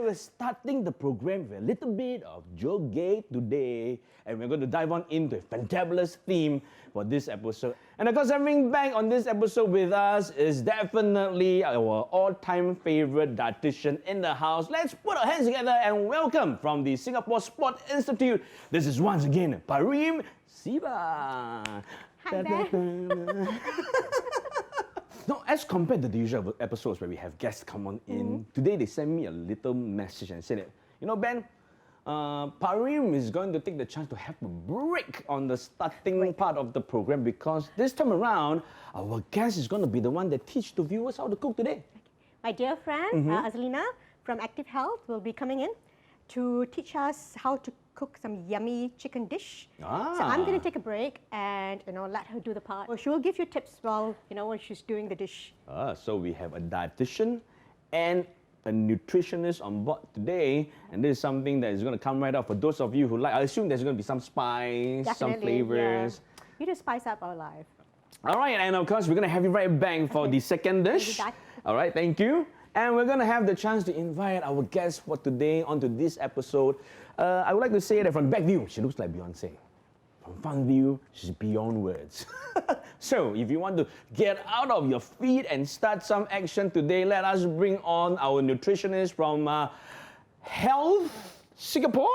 we're starting the program with a little bit of joget today, and we're going to dive on into a fantabulous theme for this episode. And of course, having back on this episode with us is definitely our all-time favorite dietitian in the house. Let's put our hands together and welcome from the Singapore Sport Institute. This is once again Parim Siva. Hi, Ben. Now, as compared to the usual episodes where we have guests come on in, today they sent me a little message and said that, you know, Ben, Parim is going to take the chance to have a break on the starting part of the program because this time around, our guest is going to be the one that teach the viewers how to cook today. My dear friend, Azlina from Active Health will be coming in to teach us how to cook some yummy chicken dish. So I'm going to take a break and let her do the part. Well, she will give you tips while when she's doing the dish. So we have a dietitian and a nutritionist on board today, and this is something that is going to come right up for those of you who like. I assume there's going to be some spice, Definitely, some flavors. Yeah. You just spice up our life. All right, and of course we're going to have you right back for the second dish. All right, thank you. And we're going to have the chance to invite our guest for today onto this episode. I would like to say that from back view, she looks like Beyonce. From front view, she's beyond words. So, if you want to get out of your feet and start some action today, let us bring on our nutritionist from Health Singapore.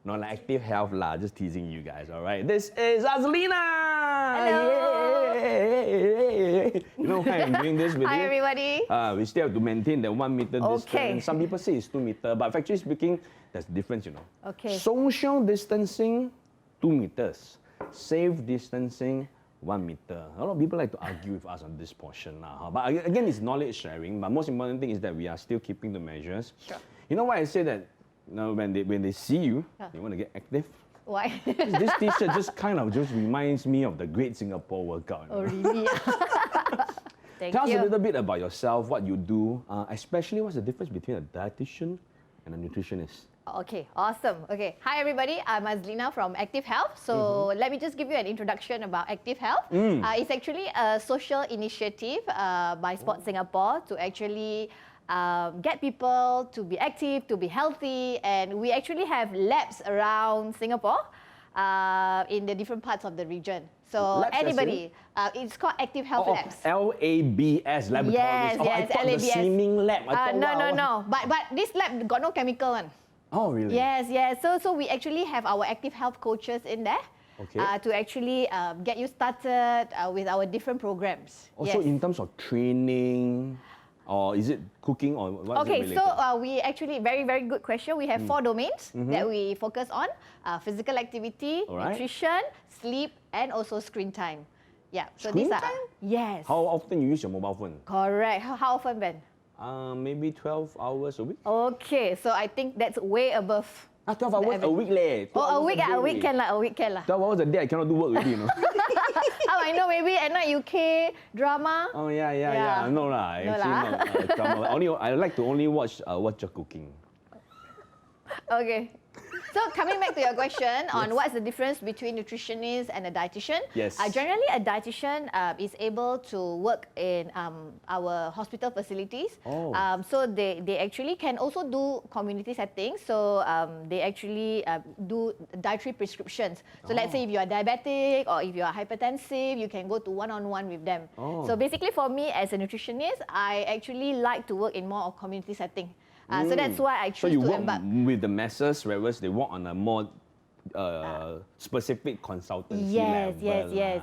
Not like Active Health lah, just teasing you guys, all right? This is Azlina! Hello! Yay! You know why I'm doing this with you? Hi, everybody. We still have to maintain the 1 meter distance. Okay. Some people say it's 2 meter, but factually speaking, there's a difference, you know. Okay. Social distancing, 2 meters. Safe distancing, 1 meter. A lot of people like to argue with us on this portion now. But again, it's knowledge sharing. But most important thing is that we are still keeping the measures. Sure. You know why I say that? When they see you, they want to get active. Why? This t-shirt just reminds me of the Great Singapore Workout. Oh, really? Thank Tell us you. a little bit about yourself, what you do, especially what's the difference between a dietitian and a nutritionist. Okay, awesome. Okay, hi everybody. I'm Azlina from Active Health. So let me just give you an introduction about Active Health. It's actually a social initiative by Sport Singapore to actually get people to be active, to be healthy, and we actually have labs around Singapore in the different parts of the region. So Labs, anybody, it's called Active Health Labs. LABS, laboratories. Yes, I yes, thought LABS. the swimming lab. I thought, No. But this lab got no chemical one. Oh, really? Yes. So we actually have our Active Health coaches in there. Okay. To actually get you started with our different programs. Also, Yes. in terms of training, or is it cooking, or what Okay, is it related? so we actually, very good question. We have 4 domains that we focus on. Physical activity, Alright. nutrition, sleep, and also screen time. Yeah. So Screen these are, time? Yes. How often you use your mobile phone? Correct. How often, Ben? Maybe 12 hours a week. Okay, so I think that's way above. 12 hours a week leh. 12 Oh, a hours week, day. a week can lah. 12 hours a day, I cannot do work already, you know. How I know, maybe at night UK drama. Oh, yeah. Yeah. No lah, No actually lah. not. I like to only watch Wot'cha cooking. Okay. So coming back to your question on what's the difference between nutritionist and a dietitian. Yes. Generally, a dietitian is able to work in our hospital facilities. Oh. So they actually can also do community settings. So they actually do dietary prescriptions. So let's say if you are diabetic or if you are hypertensive, you can go to one-on-one with them. Oh. So basically for me as a nutritionist, I actually like to work in more of community setting. So that's why I So choose you to work embark. with the masses, whereas they work on a more specific consultancy level.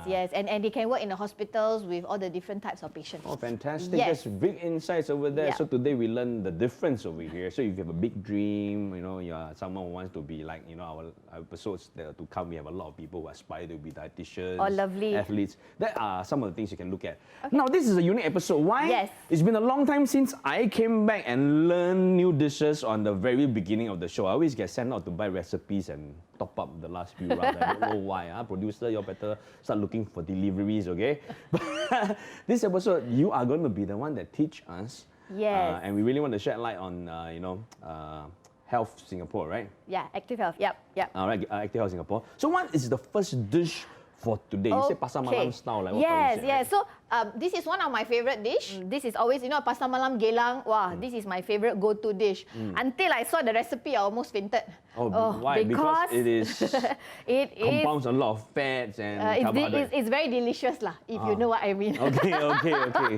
Yes. And they can work in the hospitals with all the different types of patients. Oh, fantastic. Yes. That's big insights over there. Yeah. So today we learn the difference over here. So if you have a big dream, you are someone who wants to be like, our episodes that are to come, we have a lot of people who aspire to be dietitians, Oh, lovely. athletes. That are some of the things you can look at. Now, this is a unique episode. Why? Yes. It's been a long time since I came back and learned new dishes on the very beginning of the show. I always get sent out to buy recipes and top up the last few rounds. I don't know why. Producer, you better start looking for deliveries, okay? But this episode, you are going to be the one that teach us. Yes. And we really want to shed light on, Health Singapore, right? Yeah, Active Health. Yep. All right, Active Health Singapore. So what is the first dish for today? You say pasar malam style, like what Yes, Parim said, yes. right? So this is one of my favorite dish. This is always, pasar malam gelang. Wow, this is my favorite go-to dish. Until I saw the recipe, I almost fainted. Oh, why? Because it is it compounds a lot of fats and carbohydrates. it's very delicious lah, if you know what I mean. Okay.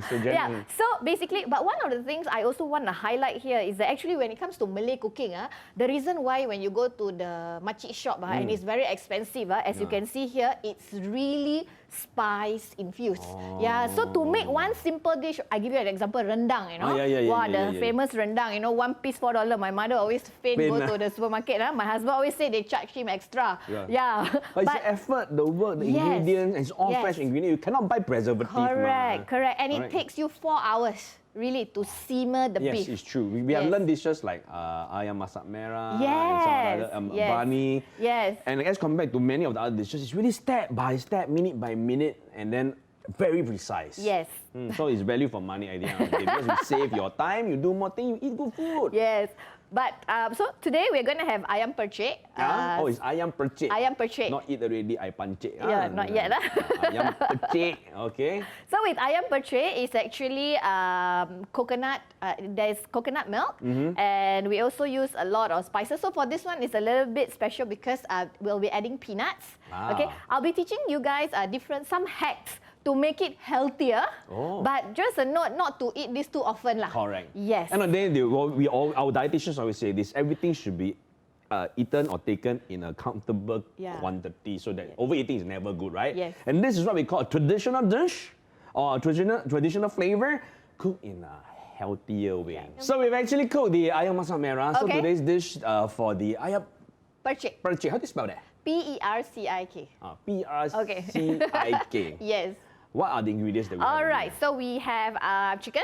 So Yeah. So basically, but one of the things I also want to highlight here is that actually when it comes to Malay cooking, the reason why when you go to the makcik shop and it's very expensive, as you can see here, it's really spice infused. Yeah. So to make one simple dish, I give you an example, rendang. The famous rendang. One piece $4. My mother always go to the supermarket. My husband always say they charge him extra. Yeah. But it's the effort, the work, the ingredients, and it's all fresh ingredients. You cannot buy preservative. Correct. And it takes you 4 hours. Really, to simmer the beef. Yes, it's true. We have learned dishes like ayam masak merah, and some other bani. Yes. And as compared to many of the other dishes, it's really step by step, minute by minute, and then very precise. Yes. So it's value for money at the end of the day, because you save your time, you do more things, you eat good food. Yes. But so today we're going to have Ayam Percik. It's Ayam Percik. Ayam Percik. Not eat already, I pancik. Yeah, not yet. Ayam Percik, okay. So with Ayam Percik, it's actually coconut. There's coconut milk, and we also use a lot of spices. So for this one, it's a little bit special because we'll be adding peanuts. Okay, I'll be teaching you guys some hacks to make it healthier. But just a note, not to eat this too often lah. Correct. Yes. And then our dietitians always say this: everything should be eaten or taken in a comfortable quantity, so that overeating is never good, right? Yes. And this is what we call a traditional dish or a traditional flavor cooked in a healthier way. So we've actually cooked the ayam masak merah. So today's dish for the ayam Percik. percik. How do you spell that? Percik. Percik. Yes. What are the ingredients that we have? All right. So we have chicken.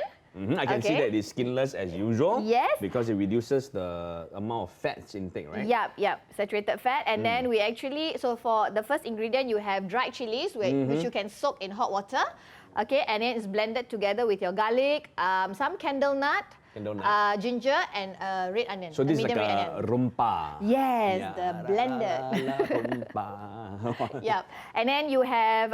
I can see that it's skinless as usual. Yes. Because it reduces the amount of fats intake, right? Yep. Saturated fat. And then we actually, so for the first ingredient, you have dried chilies, which you can soak in hot water. Okay, and then it's blended together with your garlic, some candle nut, ginger, and red onion. So this is like a rempah. Yes, the blender. Rempah. Yep. And then you have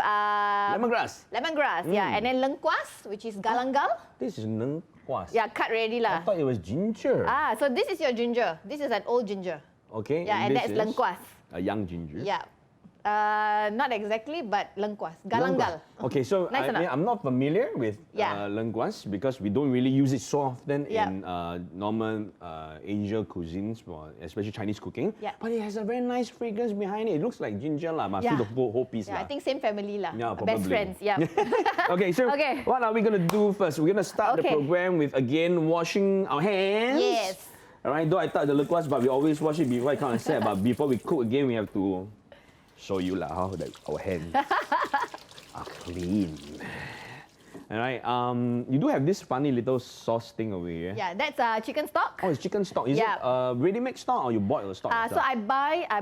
Lemongrass. Yeah. And then lengkuas, which is galangal. This is lengkuas. Yeah, cut ready I lah. thought it was ginger. So this is your ginger. This is an old ginger. Okay. Yeah, and that's this is lengkuas. a young ginger. Yeah. Not exactly, but lengkuas. Galangal. Okay, so Nice enough. I'm not familiar with lengkuas because we don't really use it so often in normal Asian cuisines, especially Chinese cooking. But it has a very nice fragrance behind it. It looks like ginger lah, but feel the whole piece Yeah, lah. I think same family lah. Yeah, Best probably. friends. Yeah. Okay, so what are we gonna do first? We're gonna start the program with again washing our hands. Yes. Alright, though I touch the lengkuas, but we always wash it before I come and set. But before we cook again, we have to show you lah how our hands are clean. Alright, you do have this funny little sauce thing over here. Yeah, that's chicken stock. Oh, it's chicken stock. Is it ready-made stock or you bought the stock? So I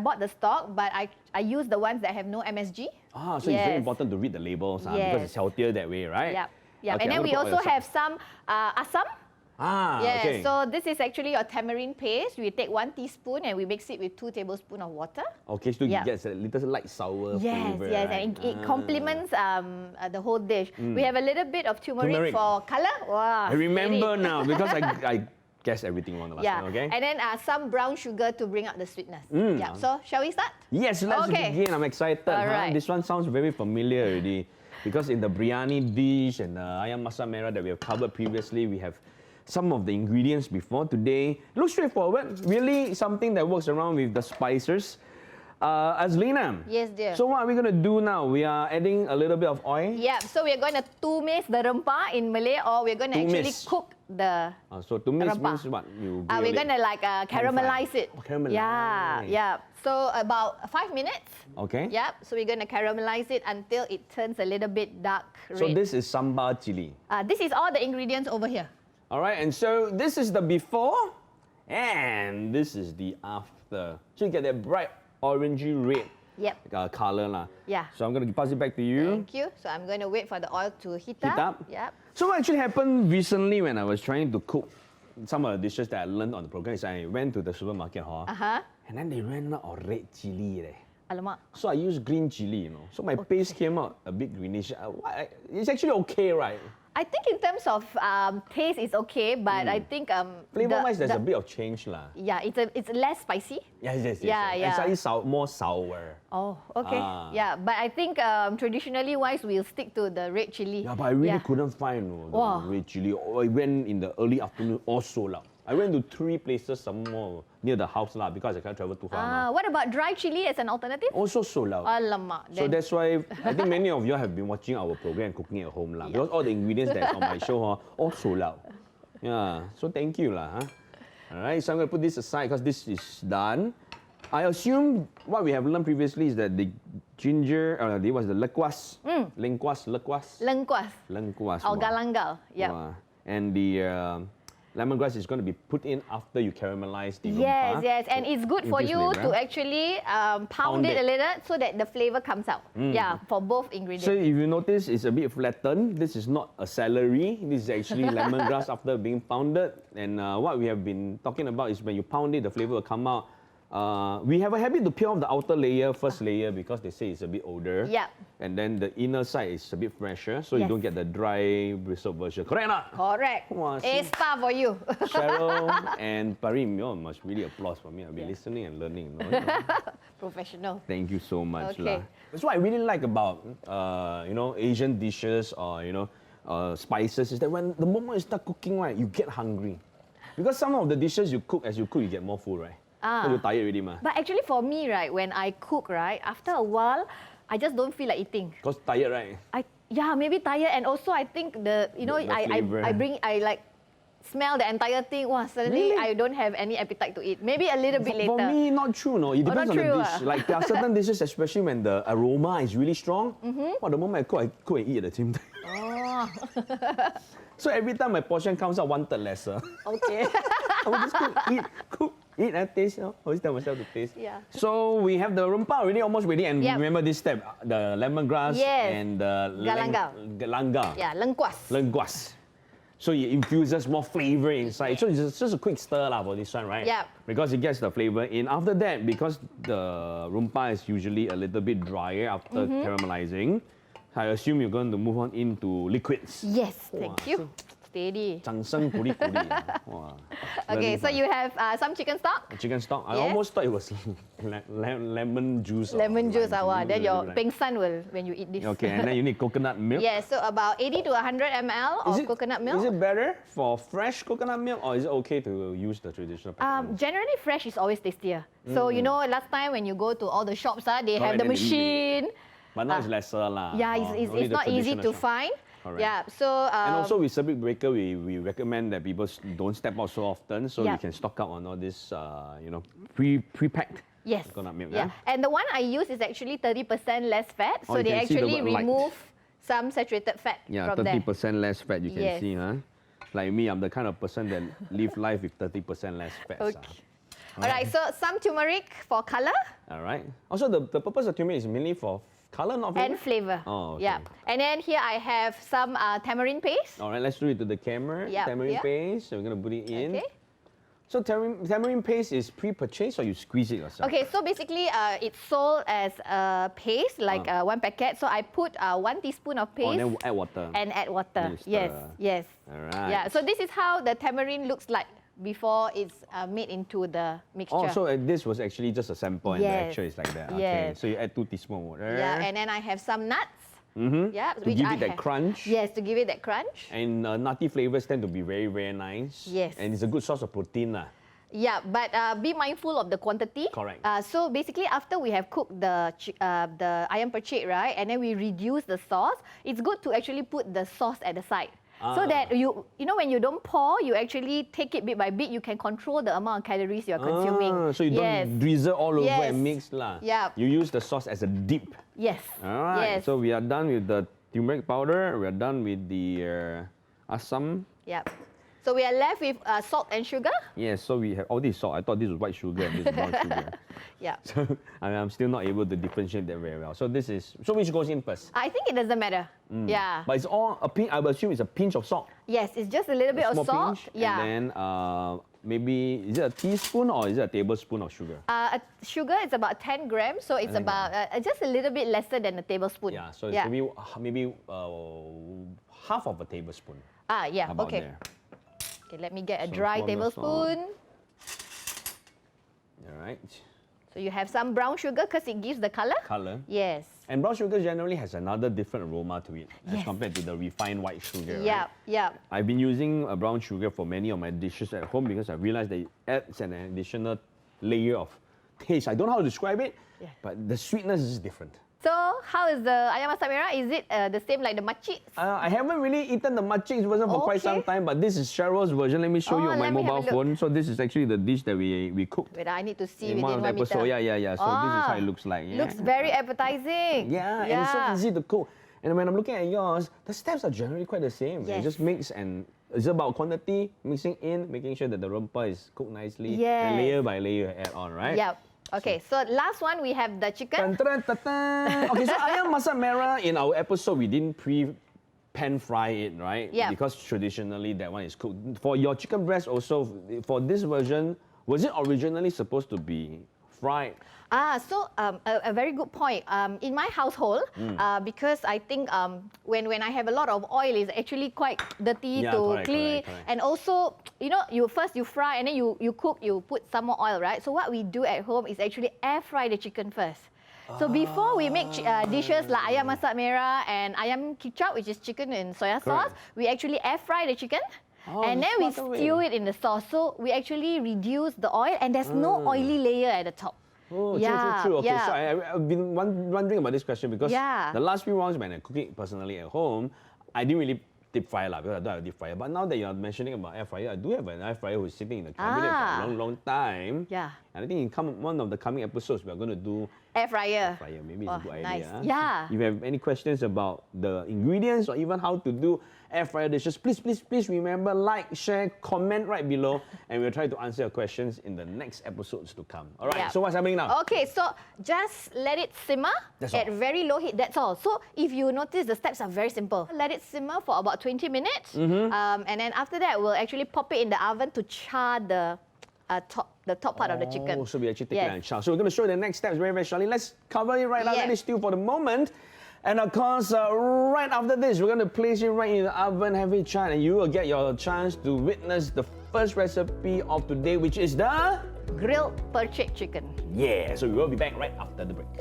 bought the stock, but I use the ones that have no MSG. So it's very important to read the labels because it's healthier that way, right? Yep. Okay, And then we also have some asam. Okay. So this is actually your tamarind paste. We take 1 teaspoon and we mix it with 2 tablespoons of water. Okay, so it gets a little light sour flavor. Yes, right? and it complements the whole dish. We have a little bit of turmeric for color. Wow. I remember now because I guessed everything wrong the last time, okay? And then some brown sugar to bring up the sweetness. Yeah. So shall we start? Yes, let's begin. I'm excited. Right. This one sounds very familiar already. Because in the biryani dish and the ayam masak merah that we have covered previously, we have some of the ingredients before. Today, looks straightforward. Really something that works around with the spices. Azlina. Yes, dear. So what are we going to do now? We are adding a little bit of oil. Yeah, so we're going to tumis the rempah in Malay, or we're going to actually cook the so tumis rempah. means what? We're going to like caramelize it. Caramelize. Yeah. So about 5 minutes. Okay. Yep. So we're going to caramelize it until it turns a little bit dark red. So this is sambal chili. This is all the ingredients over here. All right, and so this is the before, and this is the after. So you get that bright orangey red color lah. Yeah. So I'm going to pass it back to you. Thank you. So I'm going to wait for the oil to heat Heat up. Yep. So what actually happened recently when I was trying to cook some of the dishes that I learned on the program is I went to the supermarket and then they ran out of red chili. Alamak. So I used green chili, So my paste came out a bit greenish. It's actually okay, right? I think in terms of taste, it's okay, but I think Flavor-wise, there's a bit of change, lah. Yeah, it's less spicy. Yes. Yeah. And slightly more sour. Oh, okay. Yeah, but I think traditionally wise, we'll stick to the red chili. Yeah, but I really couldn't find the red chili. I went in the early afternoon, all sold out. I went to 3 places, some more near the house lah, because I can't travel too far. What about dry chili as an alternative? Also sold out. Alamak. So that's why I think many of you have been watching our program Cooking at Home lah. Because all the ingredients that's on my show all sold out. Yeah. So thank you lah. Alright, so I'm gonna put this aside because this is done. I assume what we have learned previously is that the ginger, it was the lengkuas. Lengkuas. Or galangal. Yeah. And the lemongrass is going to be put in after you caramelize the Yes, rumpah. yes. And it's good for you to actually pound it a little so that the flavor comes out. Yeah, for both ingredients. So if you notice, it's a bit flattened. This is not a celery. This is actually lemongrass after being pounded. And what we have been talking about is when you pound it, the flavor will come out. We have a habit to peel off the outer layer, first layer, because they say it's a bit older. Yeah. And then the inner side is a bit fresher, so you don't get the dry, bristled version. Correct or not? Correct. Wow, A-star for you. Cheryl and Parim, you all must really applause for me. I've been listening and learning. Professional. Thank you so much. Okay. That's what I really like about Asian dishes or spices is that when the moment you start cooking, right, you get hungry. Because some of the dishes you cook, as you cook, you get more food, right? So you're tired already, ma. But actually for me, right, when I cook, right, after a while, I just don't feel like eating. Because tired, right? Maybe tired, and also I think the flavor. I like smell the entire thing. Wow, suddenly Really? I don't have any appetite to eat. Maybe a little bit later. For me, not true, no. It depends on the dish. Like there are certain dishes, especially when the aroma is really strong. Well, the moment I cook and eat at the same time. Oh. So every time my portion comes out 1/3 lesser. Okay. I will just cook, eat and taste. Always tell myself to taste. Yeah. So we have the rumpah already almost ready, and remember this step: the lemongrass and the galangal. Yeah, lengkuas. So it infuses more flavor inside. So it's just a quick stir lah for this one, right? Yeah. Because it gets the flavor in. After that, because the rumpah is usually a little bit drier after caramelizing, I assume you're going to move on into liquids. Yes, thank you. Steady. 掌声鼓励鼓励. Okay, so you have some chicken stock. Chicken stock. I almost thought it was lemon juice. Lemon juice, then your pengsan will when you eat this. Okay, and then you need coconut milk. Yes, so about 80 to 100 ml of coconut milk. Is it better for fresh coconut milk, or is it okay to use the traditional coconut milk? Generally, fresh is always tastier. So last time when you go to all the shops, they have the machine. But now it's lesser lah. Yeah, it's not easy to find. Correct. Yeah, so and also with circuit breaker, we recommend that people don't step out so often, so you can stock up on all this, pre-packed coconut milk. Yeah, and the one I use is actually 30% less fat, so they actually remove some saturated fat from there. 30% less fat. You can see, huh? Like me, I'm the kind of person that live life with 30% less fat. Okay. All right, so some turmeric for color. All right. Also, the purpose of turmeric is mainly for color, not flavor? And flavor. Oh, okay. Yeah. And then here I have some tamarind paste. All right, let's do it to the camera. Tamarind paste. So we're going to put it in. Okay. So tamarind paste is pre-purchased, or you squeeze it yourself? Okay, so basically it's sold as a paste, like 1 packet. So I put 1 teaspoon of paste. And then add water. And add water. Yes. All right. Yeah, so this is how the tamarind looks like before it's made into the mixture. Oh, so this was actually just a sample, and the actual is like that. Okay, so you add 2 teaspoons of water. Yeah, and then I have some nuts. Yeah, to give it that crunch. Yes, to give it that crunch. And nutty flavors tend to be very, very nice. Yes. And it's a good source of protein. Yeah, but be mindful of the quantity. Correct. So basically, after we have cooked the Ayam Percik, right, and then we reduce the sauce, it's good to actually put the sauce at the side. So that you know when you don't pour, you actually take it bit by bit. You can control the amount of calories you're consuming. So you don't drizzle all over and mix lah. Yeah. You use the sauce as a dip. Yes. All right. Yes. So we are done with the turmeric powder. We are done with the asam. Yep. So we are left with salt and sugar. Yes. So we have all this salt. I thought this was white sugar and this is brown sugar. Yeah. So I'm still not able to differentiate that very well. So which goes in first? I think it doesn't matter. Yeah. But it's all I would assume it's a pinch of salt. Yes, it's just a little bit of salt. Pinch, and then maybe, is it a teaspoon or is it a tablespoon of sugar? Sugar is about 10 grams, so it's about just a little bit lesser than a tablespoon. Yeah, so it's maybe half of a tablespoon. Yeah, About okay. there. Okay, let me get a So dry from the tablespoon. All right. So you have some brown sugar because it gives the color. Color. Yes. And brown sugar generally has another different aroma to it as Yes. compared to the refined white sugar. Yeah, Right? yeah. I've been using a brown sugar for many of my dishes at home because I realized that it adds an additional layer of taste. I don't know how to describe it, but the sweetness is different. So how is the ayam masak merah? Is it the same like the makcik? I haven't really eaten the makcik's version for quite some time, but this is Cheryl's version. Let me show you on my let me have mobile a look. phone. So this is actually the dish that we cooked Wait, I need to see in one within of the 1 meter. episodes. Yeah. So this is how it looks like. Yeah. Looks very appetizing. Yeah, and it's so easy to cook. And when I'm looking at yours, the steps are generally quite the same. You Yes. just mix and it's about quantity, mixing in, making sure that the rempah is cooked nicely, Yes. and layer by layer add on, right? Yep. Okay, so last one we have the chicken. Okay, so ayam masak merah in our episode we didn't pan fry it, right? Yeah. Because traditionally that one is cooked. For your chicken breast also, for this version, was it originally supposed to be fried? So a very good point. In my household, because I think when I have a lot of oil, it's actually quite dirty Yeah, to correct, clean. correct. And also, you know, you fry and then you cook, you put some more oil, right? So what we do at home is actually air fry the chicken first. So before we make dishes like ayam masak merah and ayam kicap, which is chicken and soya sauce, we actually air fry the chicken. And then we stew it in the sauce. So we actually reduce the oil and there's no oily layer at the top. Oh, true. Okay, yeah. so I've been wondering about this question because Yeah. the last few rounds when I cook it personally at home, I didn't really deep fry because I don't have a deep fryer. But now that you're mentioning about air fryer, I do have an air fryer who's sitting in the cabinet for a long time. Yeah. And I think in one of the coming episodes, we're going to do Air fryer. fryer. Maybe it's a good nice. idea. Huh? Yeah. If you have any questions about the ingredients or even how to do air fryer dishes, please remember, like, share, comment right below, and we'll try to answer your questions in the next episodes to come. All right, Yeah. so what's happening now? Okay, so just let it simmer That's at all. very low heat. That's all. So if you notice, the steps are very simple. Let it simmer for about 20 minutes, and then after that, we'll actually pop it in the oven to char the top part of the chicken. Oh, so we actually take Yes. it and char. So we're going to show you the next steps very shortly. Let's cover it right now. Let Yes. it stew for the moment. And of course, right after this, we're going to place it right in the oven, have it charred, and you will get your chance to witness the first recipe of today, which is the... Grilled percik chicken. Yeah, so we will be back right after the break.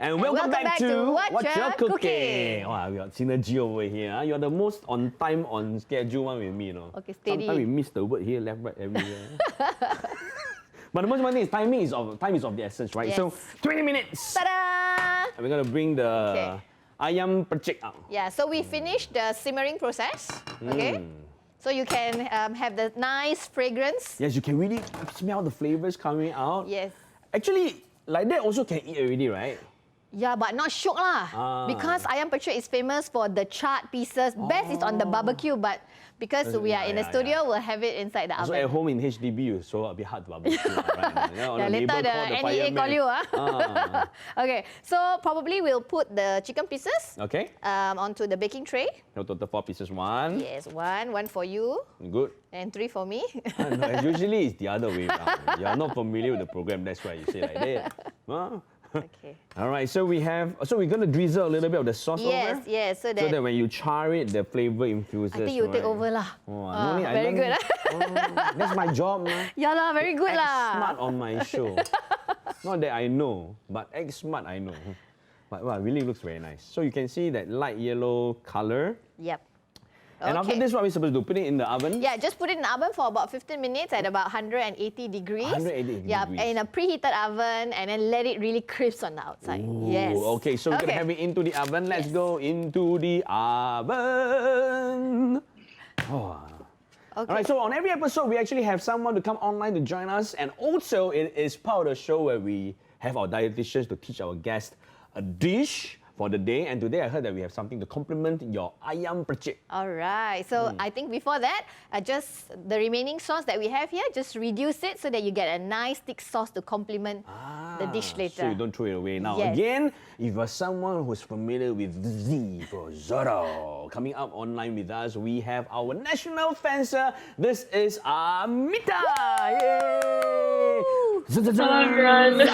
And welcome back to Wot'cha Cooking. Wow, we got synergy over here. You're the most on time, on schedule one with me, you know. Okay, steady. Sometimes we miss the word here, left, right, everywhere. But the most important thing is time is of the essence, right? Yes. So 20 minutes. Ta-da! And we're gonna bring the Ayam Percik out. Yeah, so we finished the simmering process. Okay. So you can have the nice fragrance. Yes, you can really smell the flavors coming out. Yes. Actually, like that also can eat already, right? Yeah, but not shiok lah. Because Ayam Percik is famous for the charred pieces. Best is on the barbecue, but because we are in the studio, we'll have it inside the So oven. at home in HDB, so a bit hard to barbecue, right? Later the NEA call you. Okay, so probably we'll put the chicken pieces Okay. onto the baking tray. No, total 4 pieces. 1. Yes, one for you, Good. and 3 for me. No, usually it's the other way around. You are not familiar with the program, that's why you say like that. Huh? Okay. All right, so we're gonna drizzle a little bit of the sauce over. Yes, so So that that when you char it, the flavor infuses. I think you take right? over lah. Oh, no need, I very learn- good. That's my job, man. Yeah lah, very good Act lah. smart on my show. Not that I know, but act smart I know. But wow, it really looks very nice. So you can see that light yellow color. Yep. And after this, what are we supposed to do? Put it in the oven? Yeah, just put it in the oven for about 15 minutes at about 180 degrees. 180 Yeah, degrees. in a preheated oven, and then let it really crisp on the outside. Ooh, Yes. Okay, so we're gonna have it into the oven. Let's go into the oven. Oh. Okay. All right, so on every episode, we actually have someone to come online to join us. And also, it is part of the show where we have our dietitians to teach our guests a dish for the day. And today I heard that we have something to complement your Ayam Percik. All right. So I think before that, just the remaining sauce that we have here, just reduce it so that you get a nice thick sauce to complement the dish later. So you don't throw it away. Now, Yes. again, if you're someone who's familiar with Z for Zoro, coming up online with us, we have our national fencer. This is Amita. Yay! Hello, everyone.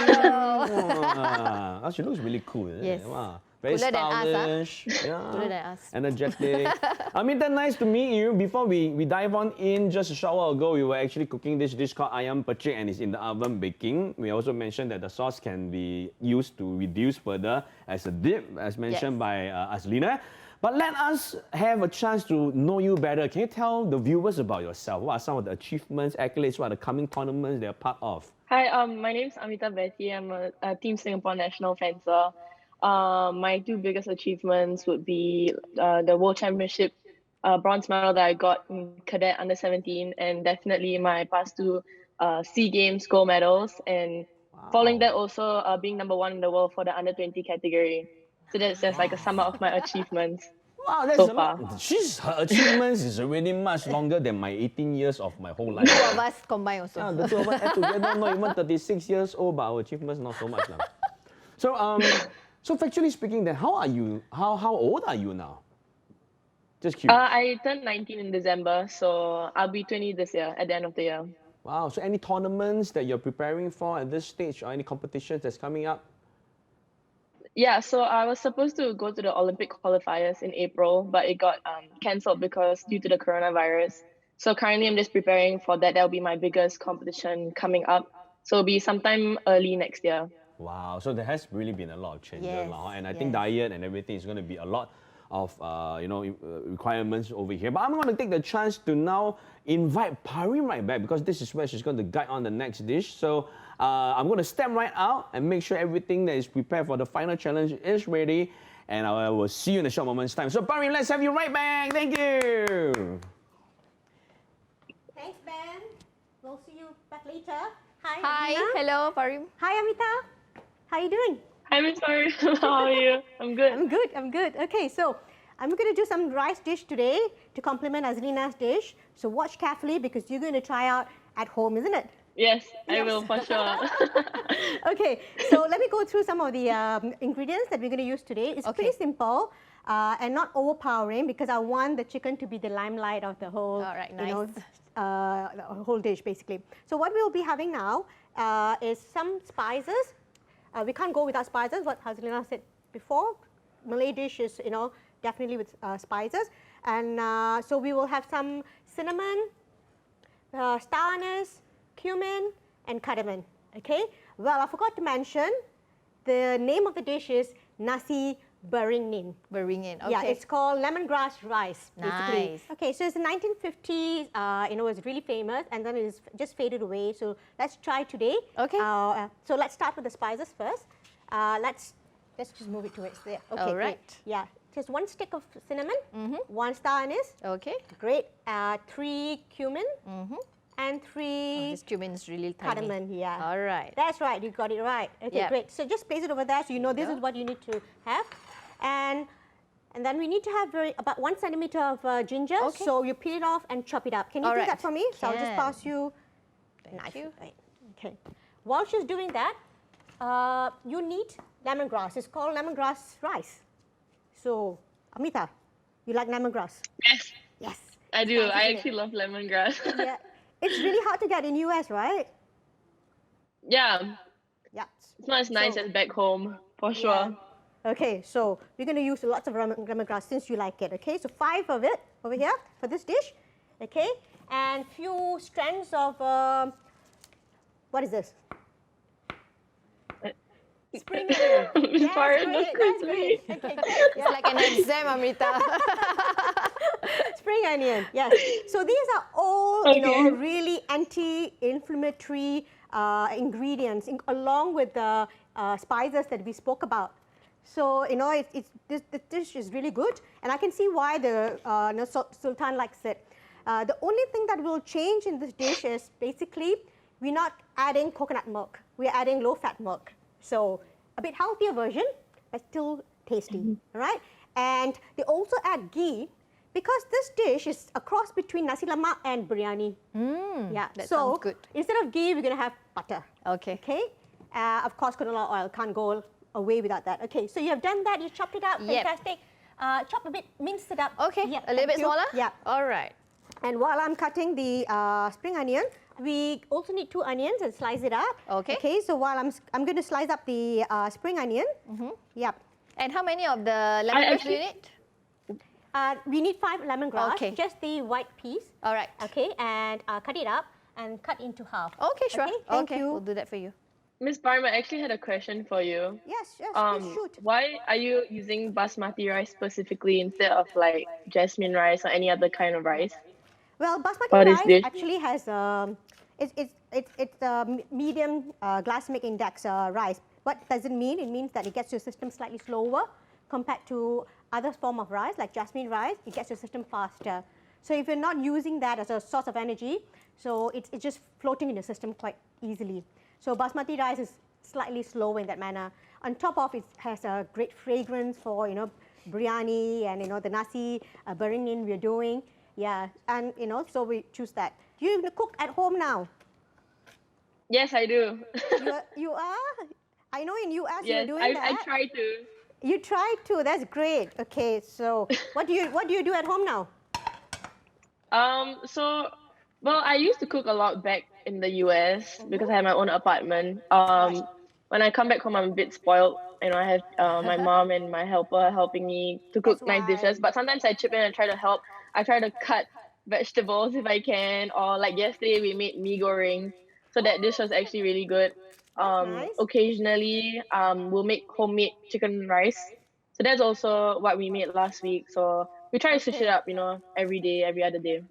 Oh, she looks really cool. Yes. Wow. Very Cooler than us, huh? stylish. Yeah. Cooler than us. Energetic. Amita, nice to meet you. Before we dive on in, just a short while ago, we were actually cooking this dish called Ayam Percik, and it's in the oven baking. We also mentioned that the sauce can be used to reduce further as a dip, as mentioned by Azlina. But let us have a chance to know you better. Can you tell the viewers about yourself? What are some of the achievements, accolades, what are the coming tournaments they're part of? Hi, my name is Amita Betty. I'm a Team Singapore national fencer. My 2 biggest achievements would be the World Championship bronze medal that I got in cadet under 17, and definitely my past 2 SEA Games gold medals. And following that, also being number 1 in the world for the under 20 category. So that's just like a sum up of my achievements. Wow, that's so a lot. far. Her achievements is already much longer than my 18 years of my whole life. 2 of us combined also. Yeah, the 2 of us add together, not even 36 years old, but our achievements not so much now. So, so factually speaking, then how are you? How old are you now? Just curious. I turned 19 in December, so I'll be 20 this year at the end of the year. Wow. So any tournaments that you're preparing for at this stage, or any competitions that's coming up? Yeah, so I was supposed to go to the Olympic qualifiers in April, but it got cancelled because due to the coronavirus. So currently I'm just preparing for that. That'll be my biggest competition coming up. So it'll be sometime early next year. Wow. So there has really been a lot of changes Yes, now, and I think yes. diet and everything is going to be a lot of requirements over here. But I'm going to take the chance to now invite Parim right back, because this is where she's going to guide on the next dish. So I'm going to step right out and make sure everything that is prepared for the final challenge is ready. And I will see you in a short moment's time. So Parim, let's have you right back. Thank you. Thanks, Ben. We'll see you back later. Hi, Hi, Azlina. hello, Parim. Hi, Amita. How you doing? Hi, Miss Parim. How are you? I'm good. I'm good. Okay, so I'm going to do some rice dish today to complement Azlina's dish. So watch carefully because you're going to try out at home, isn't it? Yes, I will for sure. Okay, so let me go through some of the ingredients that we're going to use today. It's Okay. pretty simple and not overpowering because I want the chicken to be the limelight of the whole, All right, the whole dish basically. So what we'll be having now is some spices. We can't go without spices, what Azlina said before. Malay dish is, definitely with spices. And so we will have some cinnamon, star anise, cumin, and cardamom. Okay. Well, I forgot to mention the name of the dish is Nasi Beringin. Beringin. Okay. Yeah, it's called lemongrass rice, basically. Nice. Okay, so it's the 1950s, it was really famous, and then it's just faded away. So let's try today. Okay. So let's start with the spices first. Let's just move it towards there. Okay, All great. right. Yeah, just 1 stick of cinnamon, 1 star anise. Okay. Great. 3 cumin, and 3 This cumin is really tiny. cardamom. Yeah. All right. That's right, you got it right. Okay, Yep. great. So just place it over there so you know this is what you need to have. And then we need to have about 1 centimeter of ginger. Okay. So you peel it off and chop it up. Can you All do right. that for me? So I'll just Can. pass you Thank knife. you. Right. Okay. While she's doing that, you need lemongrass. It's called lemongrass rice. So, Amita, you like lemongrass? Yes, Yes. I It's do. nice, I isn't it? actually love lemongrass. Yeah. It's really hard to get in US, right? Yeah, Yeah. it's not as nice So- as back home, for Yeah. sure. Okay, so we're going to use lots of lemongrass since you like it. Okay, so 5 of it over here for this dish. Okay, and few strands of what is this? Spring onion. Yes, Sorry, great, that's that's crazy. great. Okay, It's like an exam, Amrita. spring onion. Yes. So these are all you know Okay. really anti-inflammatory ingredients along with the spices that we spoke about. So you know this dish is really good, and I can see why the Sultan likes it. The only thing that will change in this dish is basically we're not adding coconut milk. We're adding low-fat milk. So a bit healthier version, but still tasty. All right. And they also add ghee because this dish is a cross between nasi lemak and biryani. Yeah. that so sounds good. instead of ghee, we're gonna have butter. Okay. Okay. Of course, canola oil can't go away without that. Okay. So you have done that. You chopped it up. Yep. Fantastic. Chop a bit, minced it up. Okay. Yeah, A little bit thank you. smaller? Yeah. All right. And while I'm cutting the spring onion, we also need 2 onions and slice it up. Okay. Okay. So while I'm going to slice up the spring onion. Yep. And how many of the lemongrass do you need? We need 5 lemongrass. Okay. Just the white piece. All right. Okay. And cut it up and cut into half. Okay, sure. Okay, thank you. We'll do that for you. Miss Parim, I actually had a question for you. Yes. Please shoot. Why are you using basmati rice specifically instead of like jasmine rice or any other kind of rice? Well, basmati For this rice dish? actually has it's a medium glycemic index rice. What does it mean? It means that it gets your system slightly slower compared to other form of rice like jasmine rice. It gets your system faster. So if you're not using that as a source of energy, so it's just floating in your system quite easily. So basmati rice is slightly slower in that manner. On top of it has a great fragrance for biryani and the nasi beringin we're doing. Yeah, and so we choose that. Do you cook at home now? Yes, I do. You are? I know in US Yes, you're doing I that. try to. You try to. That's great. Okay, so what do you do at home now? Well, I used to cook a lot back in the US because I had my own apartment. When I come back home, I'm a bit spoiled. I have my mom and my helper helping me to cook That's nice why. dishes. But sometimes I chip in and try to help. I try to cut vegetables if I can. Or like yesterday, we made mee goreng. So that dish was actually really good. Nice. Occasionally, we'll make homemade chicken rice. So that's also what we made last week. So we try to switch it up, every day, every other day.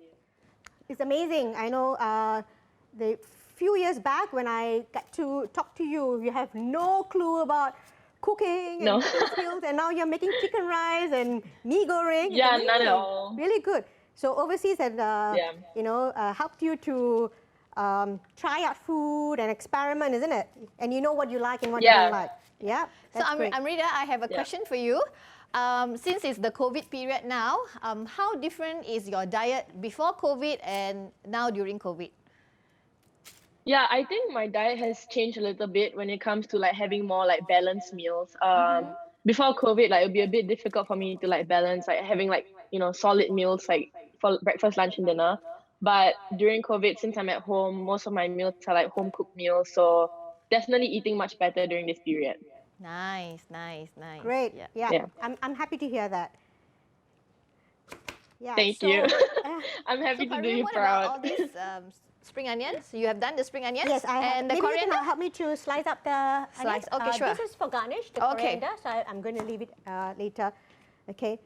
It's amazing. I know the few years back when I got to talk to you, you have no clue about cooking and No. cooking skills, and now you're making chicken rice and mee goreng. It's Yeah, not at amazing. all. Really good. So overseas had helped you to try out food and experiment, isn't it? And you know what you like and what you Yeah. don't like. Yeah. So That's great. Amrita, I have a question for you. Since it's the COVID period now, how different is your diet before COVID and now during COVID? Yeah, I think my diet has changed a little bit when it comes to like having more like balanced meals. Before COVID, like it'd be a bit difficult for me to like balance like having like solid meals like for breakfast, lunch, and dinner. But during COVID, since I'm at home, most of my meals are like home cooked meals. So definitely eating much better during this period. Nice. Great. Yeah. Yeah. Yeah. I'm happy to hear that. Yeah. Thank so, you. uh, I'm happy So to do Parim, you what about all proud. these spring onions. You have done the spring onions? Yes, I have. And the Maybe you coriander? can help me to slice up the Slice. onions. Okay, sure. This is for garnish, the Okay. coriander, so I'm going to leave it later. Okay.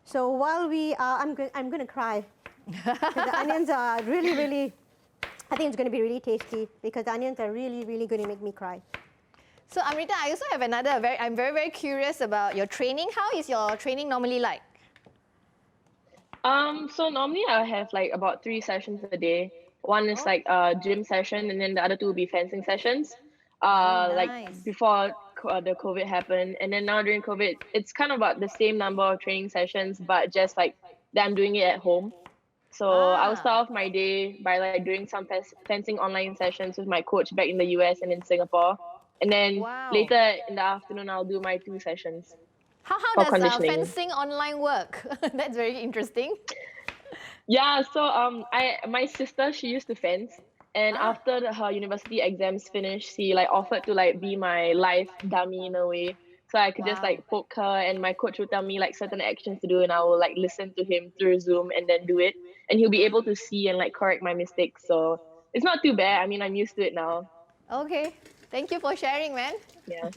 So while we are, I'm going to cry. 'Cause the onions are really, really, I think it's going to be really tasty because the onions are really, really going to make me cry. So Amrita, I also have another, I'm very, very curious about your training. How is your training normally like? So normally I'll have like about 3 sessions a day. One is like a gym session, and then the other 2 will be fencing sessions. Like nice. before the COVID happened, and then now during COVID, it's kind of about the same number of training sessions, but just like that I'm doing it at home. So I'll start off my day by like doing some fencing online sessions with my coach back in the US and in Singapore, and then Wow. later in the afternoon I'll do my 2 sessions. How for does conditioning. fencing online work? That's very interesting. Yeah, so my sister, she used to fence, and after her university exams finished, she like offered to like be my life dummy in a way, so I could just Wow. like poke her, and my coach would tell me like certain actions to do, and I will like listen to him through Zoom and then do it, and he'll be able to see and like correct my mistakes. So it's not too bad. I mean, I'm used to it now. Okay. Thank you for sharing, man. Yeah.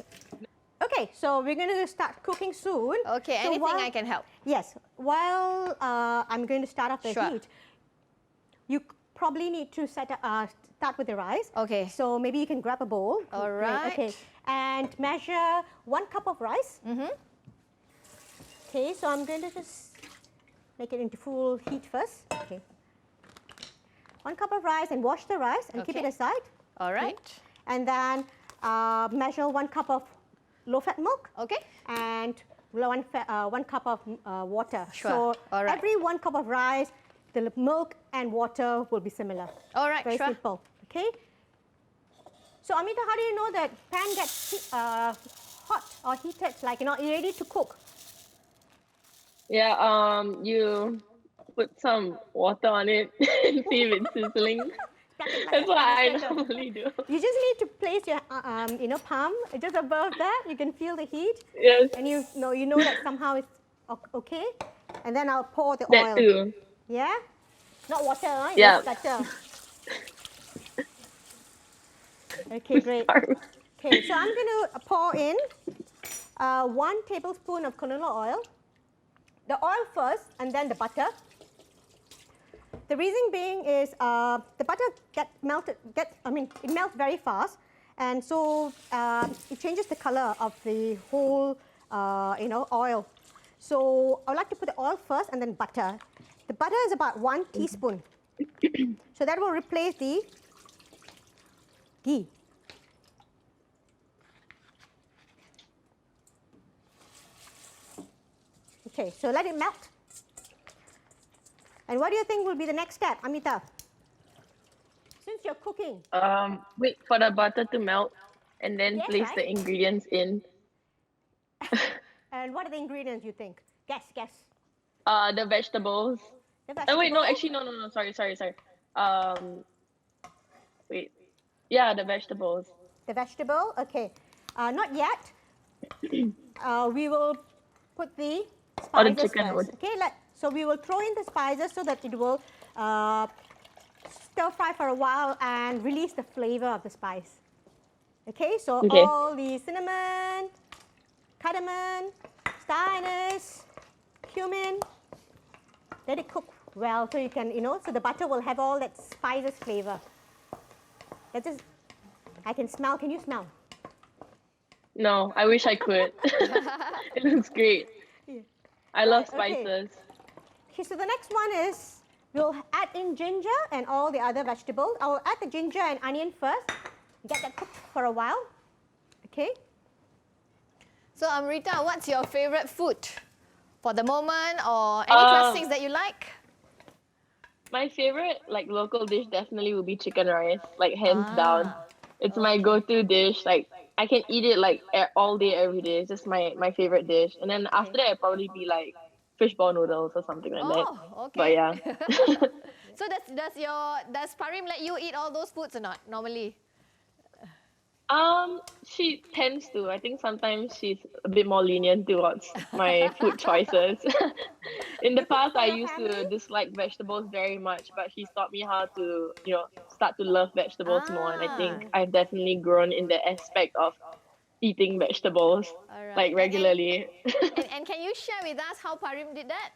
Okay, so we're going to start cooking soon. Okay, So anything I can help? Yes, while I'm going to start off the Sure. heat, you probably need to start with the rice. Okay. So maybe you can grab a bowl. All Great, right. Okay, and measure 1 cup of rice. Okay, so I'm going to just make it into full heat first. Okay. 1 cup of rice and wash the rice and keep it Okay. aside. All right. And then measure 1 cup of low-fat milk. Okay. And 1 cup of water. Sure. So All right. every 1 cup of rice, the milk and water will be similar. All right, Very sure. simple. Okay. So Amita, how do you know that pan gets hot or heated? Like you're ready to cook. Yeah. You put some water on it and see if it's sizzling. That's what I normally do. You just need to place your palm just above that. You can feel the heat, Yes. and you know that somehow it's okay. And then I'll pour the That oil. too. Yeah, not water. Huh? Yeah. It's butter. Okay, great. Sorry. Okay, so I'm going to pour in 1 tablespoon of canola oil. The oil first, and then the butter. The reason being is the butter it melts very fast, and so it changes the color of the whole, oil. So I would like to put the oil first and then butter. The butter is about 1 teaspoon. So that will replace the ghee. Okay, so let it melt. And what do you think will be the next step, Amita? Since you're cooking. Wait for the butter to melt, and then Yes, place right? the ingredients in. And what are the ingredients you think? Guess. The vegetables. The Oh wait, no, vegetables? actually no. Sorry. Wait. Yeah, the vegetables. The vegetable, okay. Not yet. We will put the Or the spices chicken first. would. Okay, so we will throw in the spices so that it will stir fry for a while and release the flavor of the spice. Okay, so Okay. all the cinnamon, cardamom, star anise, cumin, let it cook well so you can, so the butter will have all that spices flavor. I can smell, can you smell? No, I wish I could. It looks great. I love Okay. spices. Okay, so the next one is we'll add in ginger and all the other vegetables. I will add the ginger and onion first. Get that cooked for a while. Okay. So Amrita, what's your favorite food for the moment, or any classics that you like? My favorite like local dish definitely would be chicken rice, like hands down. It's my go-to dish. Like I can eat it like all day, every day. It's just my favorite dish. And then after that, it'd probably be like fishball noodles or something like that. Oh, okay. But yeah. So does Parim let you eat all those foods or not normally? She tends to. I think sometimes she's a bit more lenient towards my food choices. In the past, I for your used to family? dislike vegetables very much, but she's taught me how to, start to love vegetables more. And I think I've definitely grown in the aspect of eating vegetables All right. like regularly. And can you share with us how Parim did that?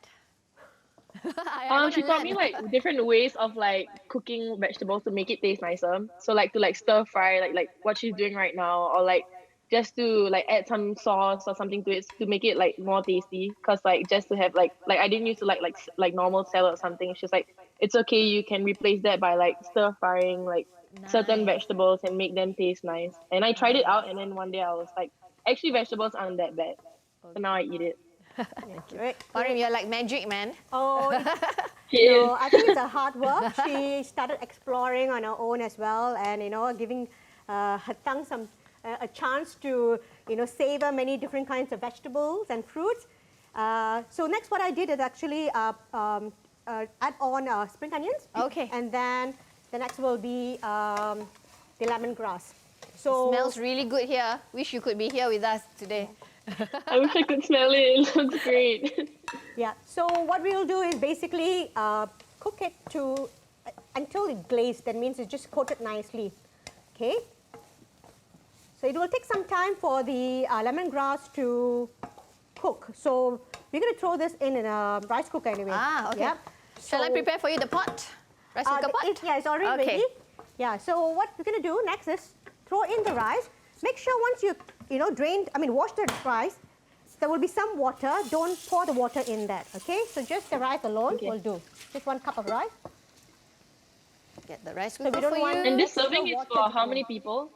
I want She to taught me learn. like different ways of like cooking vegetables to make it taste nicer. So like to like stir fry like what she's doing right now, or like just to like add some sauce or something to it to make it like more tasty. Cause like just to have like I didn't used to like normal salad or something. She's like, it's okay, you can replace that by like stir frying like certain Nice. vegetables and make them taste nice. And I tried it out, and then one day I was like, actually vegetables aren't that bad. So now I eat it. Great. Parim, you're like magic, man. Oh, She is. I think it's a hard work. She started exploring on her own as well, and giving her tongue a chance to savor many different kinds of vegetables and fruits. So next, what I did is actually add on spring onions. Okay. And then the next will be the lemongrass. So Smells really good here. Wish you could be here with us today. I wish I could smell it. It looks great. yeah. So what we will do is basically cook it until it glazed. That means it's just coated nicely. Okay. So it will take some time for the lemongrass to cook. So we're going to throw this in a rice cooker anyway. Okay. Yeah. Shall I prepare for you the pot? Rice cooker pot? It's already Okay. ready. Yeah. So what we're going to do next is throw in the rice. Make sure once you wash the rice, there will be some water. Don't pour the water in that. Okay. So just the rice alone will do. Just 1 cup of rice. Get the rice we cooker don't for want- you. And this There's no serving is water for to how pour. many people?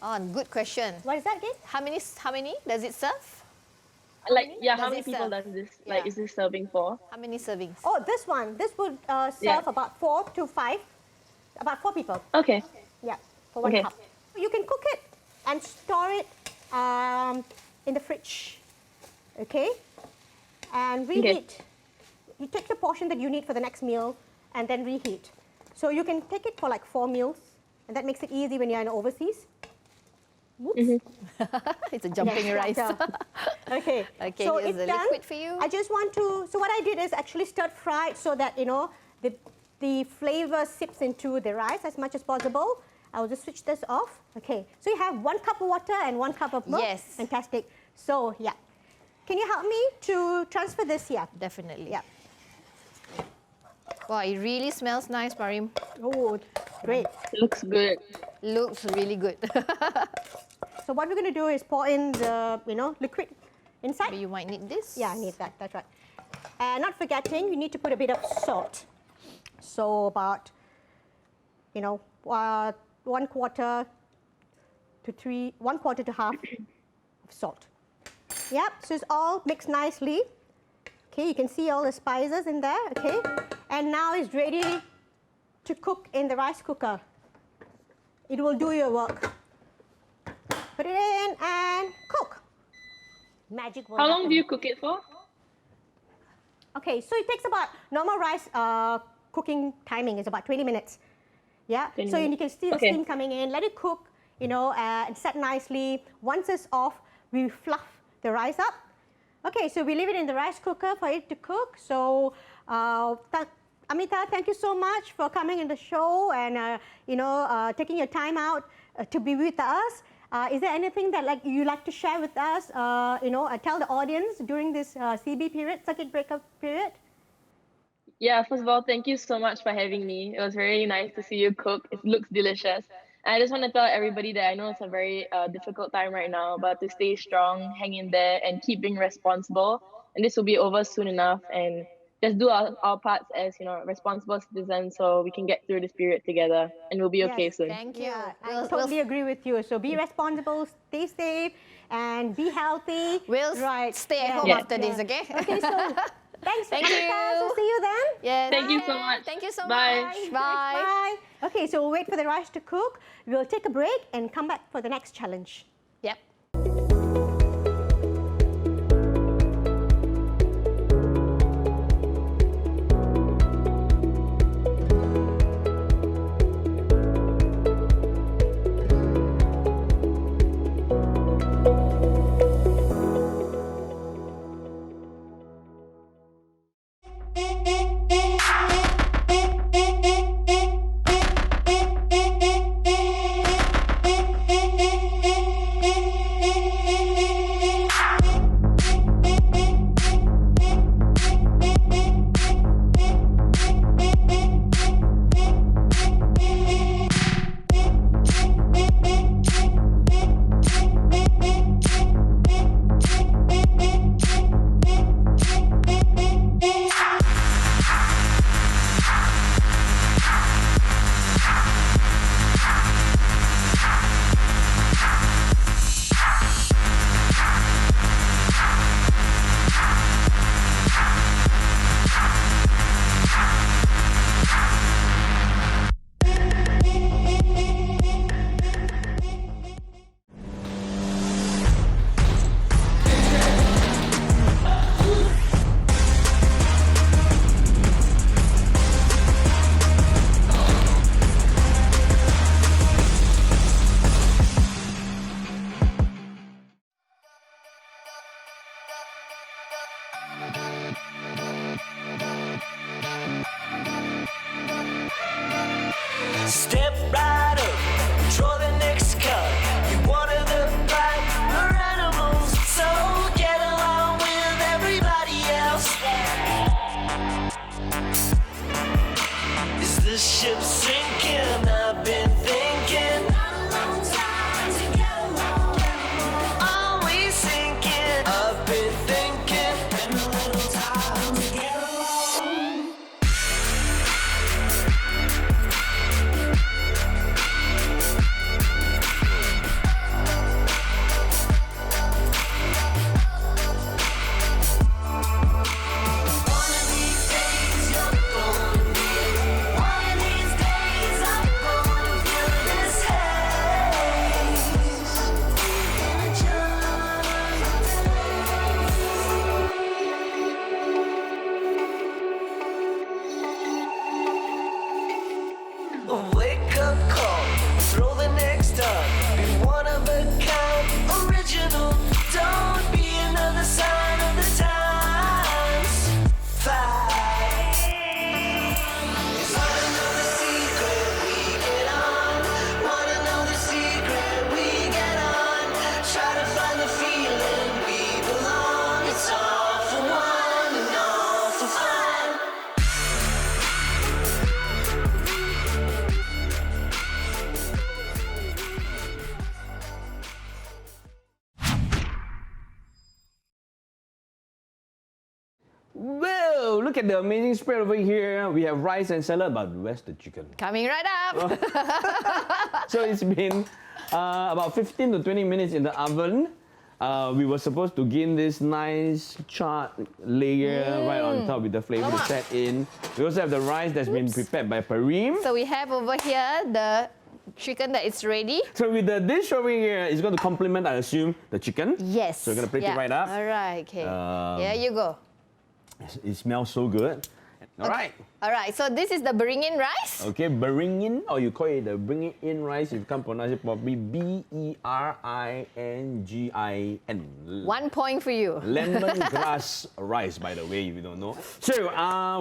Oh, good question. What is that again? How many does it serve? Like, yeah, does how many it people serve? does this, Yeah. is this serving for? How many servings? Oh, this one. This would serve Yeah. about 4 to 5. About 4 people. Okay. Yeah, for 1 Okay. cup. You can cook it and store it in the fridge. Okay? And reheat. You take the portion that you need for the next meal and then reheat. So you can take it for like 4 meals, and that makes it easy when you're in overseas. Whoops. It's a jumping Yeah, rice. Okay. Okay, so here's it's the done. liquid for you. I just want to. So what I did is actually stir fry so that the flavor sips into the rice as much as possible. I will just switch this off. Okay. So you have 1 cup of water and 1 cup of milk. Yes. Fantastic. So yeah. Can you help me to transfer this here? Definitely. Yeah. Wow, it really smells nice, Parim. Oh, great. It looks good. Looks really good. So what we're going to do is pour in the liquid inside. But you might need this. Yeah, I need that. That's right. And not forgetting, you need to put a bit of salt. So about 1/4 to half of salt. Yep. So it's all mixed nicely. Okay, you can see all the spices in there. Okay, and now it's ready to cook in the rice cooker. It will do your work. Put it in and cook. Magic will How long happen. do you cook it for? Okay, so it takes about normal rice cooking timing is about 20 minutes. Yeah, 20 so you minutes. can see the Okay. steam coming in. Let it cook, and set nicely. Once it's off, we fluff the rice up. Okay, so we leave it in the rice cooker for it to cook. So, Amita, thank you so much for coming in the show and taking your time out to be with us. Is there anything that you like to share with us? Tell the audience during this CB period, circuit breaker period. Yeah, first of all, thank you so much for having me. It was very nice to see you cook. It looks delicious. And I just want to tell everybody that I know it's a very difficult time right now, but to stay strong, hang in there, and keep being responsible. And this will be over soon enough. And just do our parts as responsible citizens, so we can get through this period together, and we'll be okay Yes, soon. Thank you. Yeah, I totally agree with you. So be responsible, stay safe, and be healthy. We'll stay at home Yeah. after this, okay? Okay, so thanks, Thank Amita. you. So see you then. Yes. Thank you so much. Thank you so Bye. much. Bye. Bye. Okay, so we'll wait for the rice to cook. We'll take a break and come back for the next challenge. Yep. Whoa, look at the amazing spread over here. We have rice and salad, but where's the chicken? Coming right up. So it's been about 15 to 20 minutes in the oven. We were supposed to gain this nice charred layer right on top with the flavor to set in. We also have the rice that's been prepared by Parim. So we have over here the chicken that is ready. So with the dish over here, it's going to complement, I assume, the chicken. Yes. So we're going to plate it right up. All right, okay. Here you go. It smells so good. All right. All right, so this is the beringin rice. Okay, beringin, or you call it the bring it in rice. If you can't pronounce it properly, B-E-R-I-N-G-I-N. 1 point for you. Lemongrass rice, by the way, if you don't know. So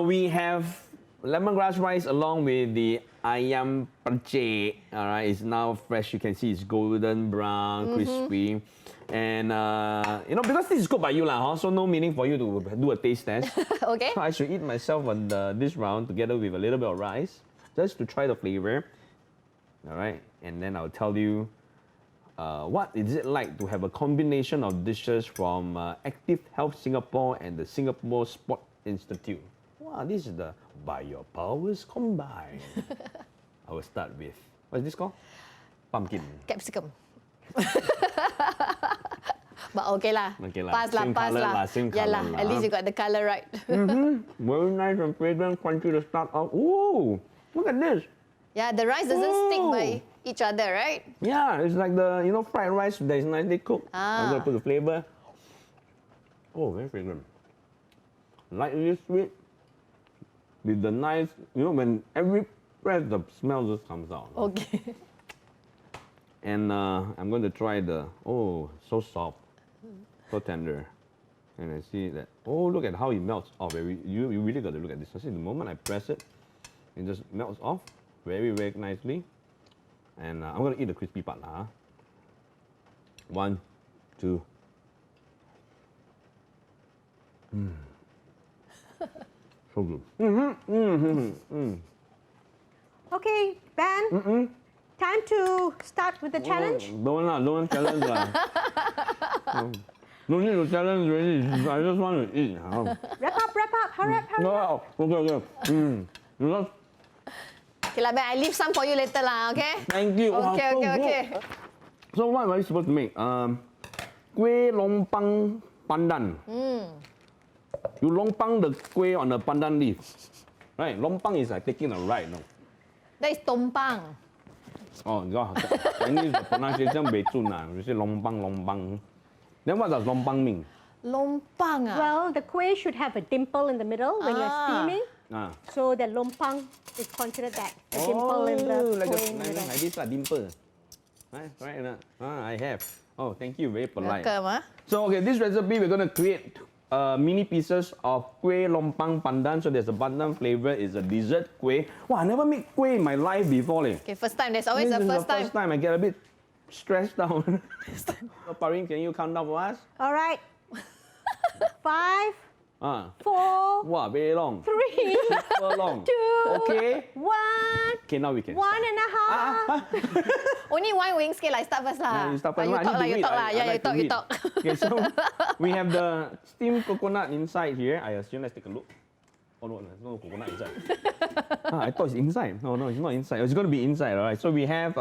we have lemongrass rice along with the Ayam Percik. All right, it's now fresh. You can see it's golden brown, crispy. And, because this is cooked by you, so no meaning for you to do a taste test. Okay. So I should eat myself on this round together with a little bit of rice, just to try the flavor. All right, and then I'll tell you what is it like to have a combination of dishes from Active Health Singapore and the Singapore Sport Institute. Wow, this is the By Your Powers Combined. I will start with, what is this called? Pumpkin. Capsicum. But okay lah. Okay lah. Pass lah, Same pass colour lah. lah, same Yeah lah, colour at lah. least you got the color right. Very nice and fragrant, crunchy to start off. Ooh, look at this. Yeah, the rice doesn't stick by each other, right? Yeah, it's like the fried rice that is nicely cooked. I'm gonna put the flavor. Oh, very fragrant. Lightly sweet. With the nice, when every breath the smell just comes out. Okay. And I'm going to try so soft, so tender. And I see that, look at how it melts off. You really got to look at this. I see the moment I press it, it just melts off very, very nicely. And I'm going to eat the crispy part now. 1, 2. So good. Okay, Ben. Time to start with the challenge. Don't challenge lah. No need to challenge really. I just want to eat. Wrap up. Hurry up. No, okay. Okay lah, Ben, I leave some for you later lah, okay? Thank you. Wow, Okay, so okay, good. okay. So what am I supposed to make? Kueh Lompang Pandan. You lompang the kueh on the pandan leaf. Right? Lompang is like taking a ride, no? That is tompang. Oh, God. Chinese the pronunciation very soon. You say lompang. Then what does lompang mean? Lompang ah. Well, the kueh should have a dimple in the middle when you're steaming. So the lompang is considered that, a dimple in the like kueh in the middle. like this dimple. Right? I have. Oh, thank you. Very polite. Welcome, So, okay, this recipe, we're going to create mini pieces of Kueh Lompang Pandan. So there's a pandan flavor. It's a dessert kueh. Wow, I never made kueh in my life before. Okay, first time. There's always This a is first the time. first time I get a bit stressed out. So, Parim, can you count down for us? All right. 5, 4, Wow, very long. 3, Super long. 2, Okay. 1, Okay, now we can 1 and a half. Only one weighing scale. I start first lah. You start first. You talk lah. You talk lah. Yeah, you to talk. Okay, so we have the steamed coconut inside here. I assume, let's take a look. Oh no, there's no coconut inside. I thought it's inside. No, it's not inside. It's going to be inside, all right? So we have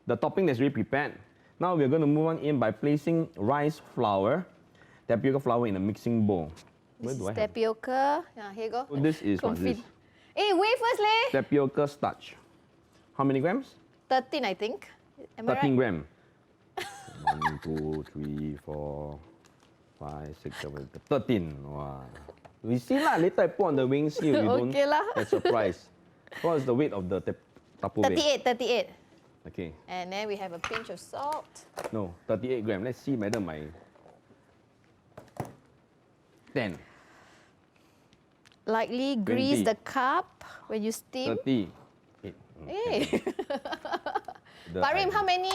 the topping that's already prepared. Now we're going to move on in by placing rice flour, tapioca flour in a mixing bowl. Where This do I is have? tapioca. Yeah, here you go. So this is what this? Hey, wait first, leh. Tapioca starch. How many grams? 13, I think. Am I 13 right? gram. 1, 2, 3, 4, 5, 6, 7, 13. Wow. We see lah. Later I put on the wing seal. You Okay don't lah. get surprised. What is the weight of the Tupperware? 38. Okay. And then we have a pinch of salt. No, 38 gram. Let's see whether my 10. Lightly grease 20. the cup when you steam. 38. Hey. The Parim, idea. how many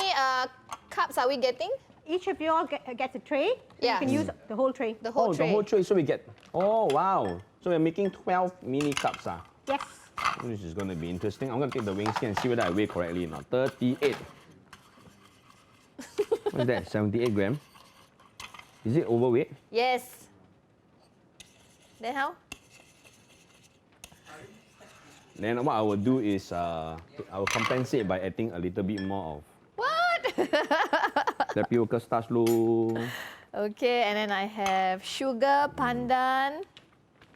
cups are we getting? Each of you all gets a tray. Yeah. You can use the whole tray. The whole tray. The whole tray. So we get. Oh wow. So we're making 12 mini cups. Yes. This is going to be interesting. I'm going to take the wing skin and see whether I weigh correctly or not. 38. What's that? 78 gram. Is it overweight? Yes. Then how? Then what I will do is I will compensate by adding a little bit more of What? tapioca starch low. Okay, and then I have sugar pandan,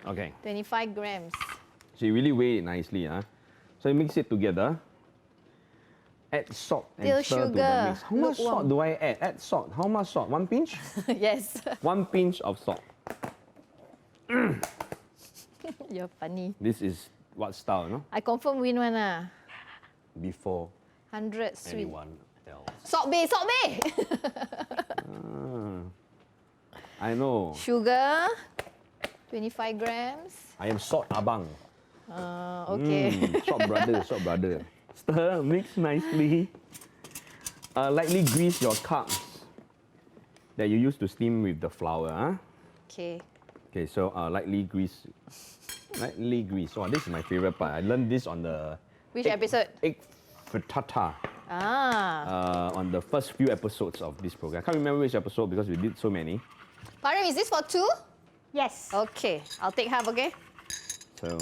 Okay, 25 grams. so you really weigh it nicely, huh? So you mix it together. Add salt and Still stir to the sugar. mix. How much salt Lukewarm. do I add? Add salt. How much salt? 1 pinch? Yes. 1 pinch of salt. You're funny. This is what style, no? I confirm win one ah. Before 100 sweet. anyone else. Salt bay, salt bay. I know. Sugar, 25 grams. I am salt abang. Okay. Salt brother, salt brother. Stir, mix nicely. Lightly grease your cups that you used to steam with the flour. Huh? Okay. Okay, so lightly grease. Lightly grease. Oh, this is my favorite part. I learned this on the Which episode? egg frittata. Ah. On the first few episodes of this program. I can't remember which episode because we did so many. Parim, is this for 2? Yes. Okay. I'll take half, okay? So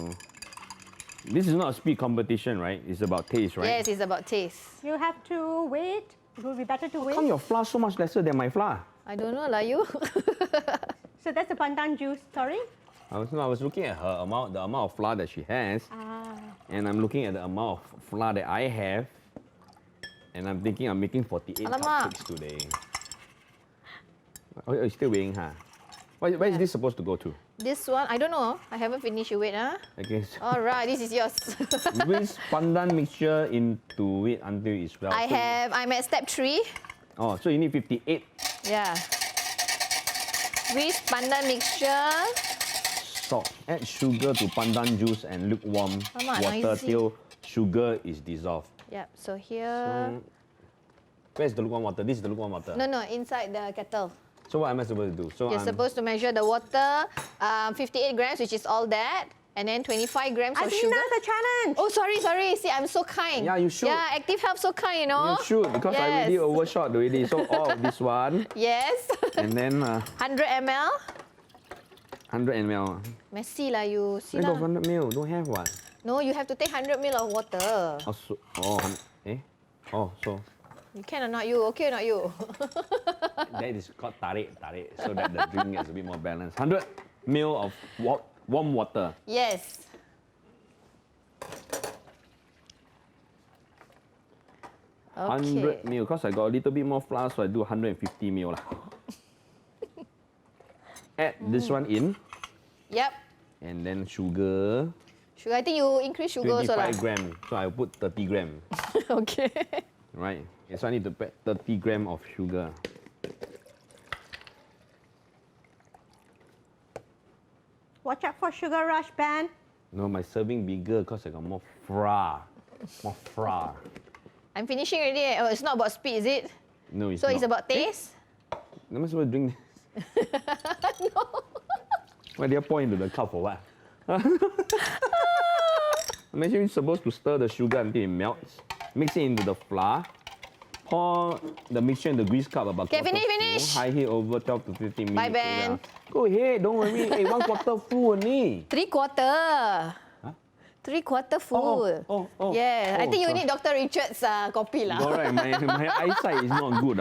this is not a speed competition, right? It's about taste, right? Yes, it's about taste. You have to wait. It will be better to wait. How come your flour so much lesser than my flour? I don't know lah, you. So that's the pandan juice, sorry. I was looking at her amount, the amount of flour that she has, and I'm looking at the amount of flour that I have, and I'm thinking I'm making 48 Alamak. cupcakes today. Oh, you're still weighing, huh? Where is this supposed to go to? This one, I don't know. I haven't finished. You wait, huh? Okay, so Alright, this is yours. whisk pandan mixture into it until it's well. I'm at step 3. Oh, so you need 58. Yeah. Whisk pandan mixture. Salt. Add sugar to pandan juice and lukewarm Alamak, water noisy. till sugar is dissolved. Yep, so here. Where's the lukewarm water? This is the lukewarm water. No, inside the kettle. So what am I supposed to do? So You're I'm supposed to measure the water, 58 grams, which is all that, and then 25 grams of sugar. Azlina, the challenge. Oh, sorry. See, I'm so kind. Yeah, you should. Yeah, Active Health so kind, you know. You should, because I already Yes. overshot already. So all of this one, Yes. and then 100 ml. 100 ml. Messy lah you. See I got lah. 100 ml. Don't have what? No, you have to take 100 ml of water. Oh, so, so You can or not you? Okay or not you? that is called tarik, so that the drink is a bit more balanced. 100 ml of warm water. Yes. Okay. 100 ml, because I got a little bit more flour, so I do 150 ml lah. Add this one in, Yep. and then sugar, Sugar. I think you increase sugar also lah. 25 grams. So I put 30 grams, Okay. right? Okay, so I need to put 30 grams of sugar. Watch out for sugar rush, Ben. No, my serving bigger because I got more flour. More flour. I'm finishing already. Oh, it's not about speed, is it? No, it's So not. it's about taste? Am I supposed to drink this? No. Why did I pour into the cup for what? I'm actually supposed to stir the sugar until it melts. Mix it into the flour. Pour the mixture in the grease cup about Okay, quarter finish. full. High heat over 12 to 15 minutes. Bye, Ben. Yeah. Go ahead, don't worry. Hey, 1/4 full only. 3/4. 3/4 full. Yeah, I think you need Dr. Richard's coffee lah. Alright, my eyesight is not good.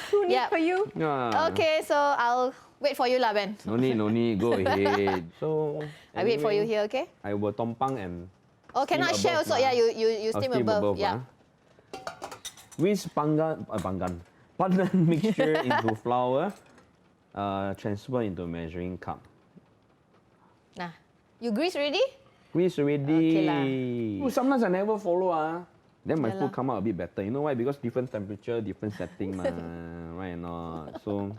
Too neat Yep. for you. Yeah. Okay, so I'll wait for you lah, Ben. No need. Go ahead. So I wait for you anyway, here, okay? I will tompang and Oh, cannot steam share above also. lah. Yeah, you I'll steam steam above. ah. Yeah. Whisk pandan mixture into flour, transfer into measuring cup. Nah, you grease already? Grease already. Okay lah. Ooh, sometimes I never follow Then my Yeah food lah. come out a bit better. You know why? Because different temperature, different setting mah. Right or not? So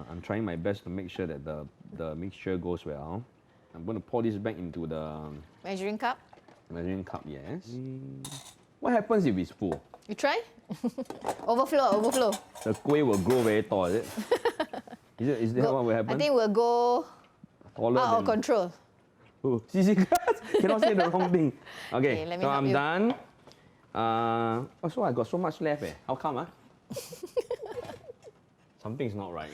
I'm trying my best to make sure that the mixture goes well. I'm going to pour this back into the Measuring cup. measuring cup, yes. What happens if it's full? You try? Overflow. The kueh will grow very tall, is it? Is that what will happen? I think we'll go Taller out of than- control. Oh, see, cannot say the wrong thing. Okay, Okay, let me so help I'm you. done. So I got so much left. How come? Something's not right.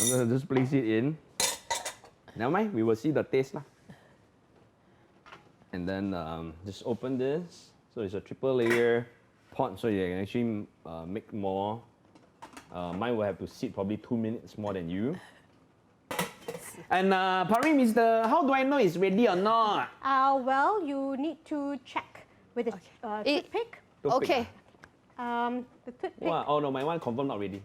I'm gonna just place it in. Never mind, we will see the taste lah. And then just open this. So it's a triple layer pot, so you can actually make more. Mine will have to sit probably 2 minutes more than you. And Parim, how do I know it's ready or not? Well, you need to check with the toothpick. Okay. The toothpick. Wow, oh no, my one confirm not ready.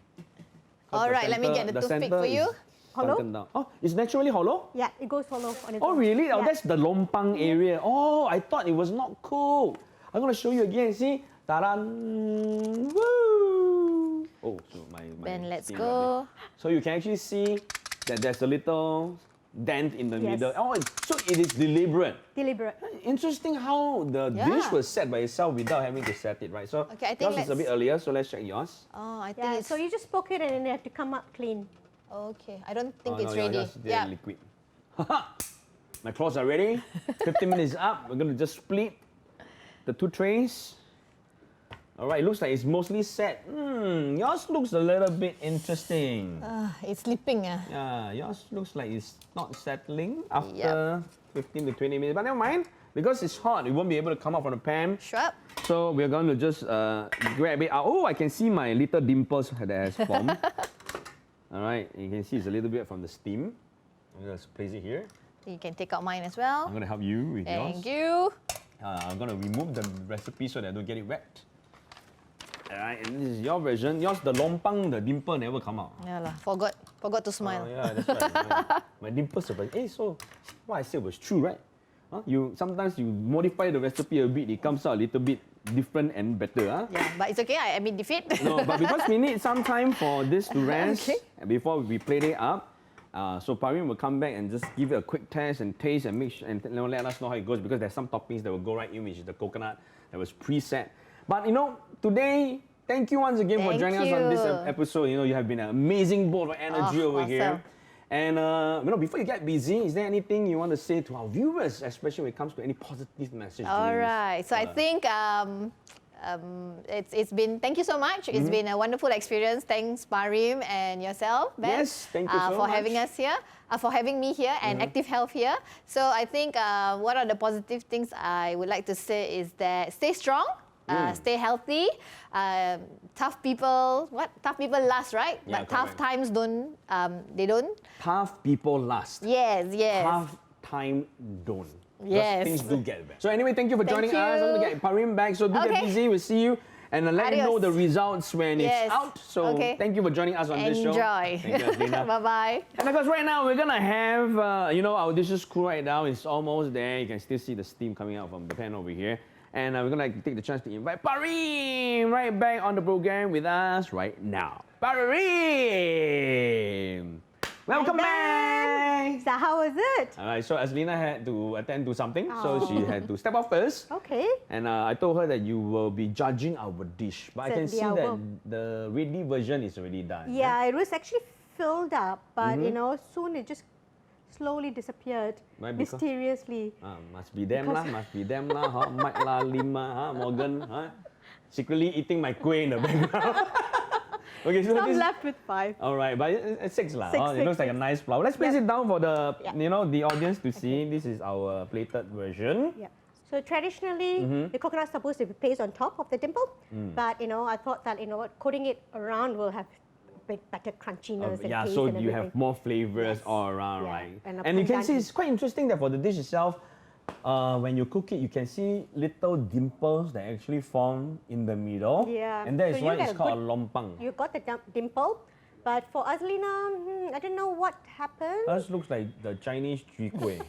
All right, let me get the toothpick for you. Hollow? Oh, it's naturally hollow? Yeah, it goes hollow on its Oh, own. really? Oh, Yeah. that's the lompang area. Oh, I thought it was not cooked. I'm going to show you again. See? Ta-da! Woo! Oh, so my Ben, let's steam go. right there. So you can actually see that there's a little dent in the Yes. middle. Oh, so it is deliberate. Deliberate. Interesting how the Yeah. dish was set by itself without having to set it, right? So Okay, I think yours is a bit earlier, so let's check yours. Oh, I think Yeah, it's... so you just poke it and then you have to come up clean. Okay, I don't think Oh, it's no, ready. yours is liquid. My claws are ready. 15 minutes up. We're going to just split the two trays. All right, it looks like it's mostly set. Yours looks a little bit interesting. It's slipping. Yeah, yours looks like it's not settling after 15 to 20 minutes. But never mind, because it's hot, it won't be able to come out from the pan. Sure. So we're going to just grab it out. Oh, I can see my little dimples that has formed. All right, you can see it's a little bit from the steam. I'm going to place it here. You can take out mine as well. I'm going to help you with yours. Thank you. I'm going to remove the recipe so that I don't get it wet. All right, and this is your version. Yours, the lompang, the dimple never come out. Yeah lah, forgot to smile. Oh, yeah, that's right. My dimples are like, hey, so what I said was true, right? Huh? Sometimes you modify the recipe a bit, it comes out a little bit different and better. Huh? Yeah, but it's okay. I admit defeat. No, but because we need some time for this to rest before we plate it up, so Parim will come back and just give it a quick test and taste and make sure, and let us know how it goes, because there's some toppings that will go right in, which is the coconut that was preset. But today, thank you once again for Thank joining us on this you. episode. You have been an amazing bowl of energy over here. And before you get busy, is there anything you want to say to our viewers, especially when it comes to any positive message? All right. So I think it's been, thank you so much. It's been a wonderful experience. Thanks, Parim and yourself, Ben. Yes, thank you so for much. having us here, for having me here and Active Health here. So I think one of the positive things I would like to say is that stay strong. Stay healthy. Tough people last, right? Yeah, but tough correct. times don't. Tough people last. Yes. Tough time don't. Because Yes. things do get better. So anyway, thank you for joining Thank us. I'm going to you. get Parim back. So do get Okay. busy. We'll see you. And let me know Adios. the results when Yes. it's out. So Okay. thank you for joining us on this show. Enjoy. Thank you, Azlina. Bye-bye. And of course, right now we're gonna have, our dishes cool right now. It's almost there. You can still see the steam coming out from the pan over here. And we're gonna take the chance to invite Parim right back on the program with us right now. Parim! Welcome back! So how was it? All right, so Azlina had to attend to something, so she had to step off first. Okay. And I told her that you will be judging our dish. But I can see Certainly I that will. the ready version is already done. Yeah, it was actually filled up, but soon it just slowly disappeared Why, because- mysteriously. Must be them lah, must be them lah. Huh? Mike lah, Lima, Morgan, secretly eating my kueh in the background. Okay, so So I'm this. left with 5. All right, but it's 6 lah. Six, It looks six, like a nice flower. Let's place Yeah. it down for the Yeah. the audience to see. This is our plated version. Yeah. So traditionally, the coconut's supposed to be placed on top of the dimple, but I thought that coating it around will have a bit better crunchiness and Yeah, taste so and you have everything. more flavors Yes. all around, Yeah, right? and a And you can see pandan. it's quite interesting that for the dish itself, when you cook it, you can see little dimples that actually form in the middle. Yeah, And that is so you why get it's a called a good- lompang. You got the dimple, but for Azlina, I don't know what happened. That looks like the Chinese chwee kueh.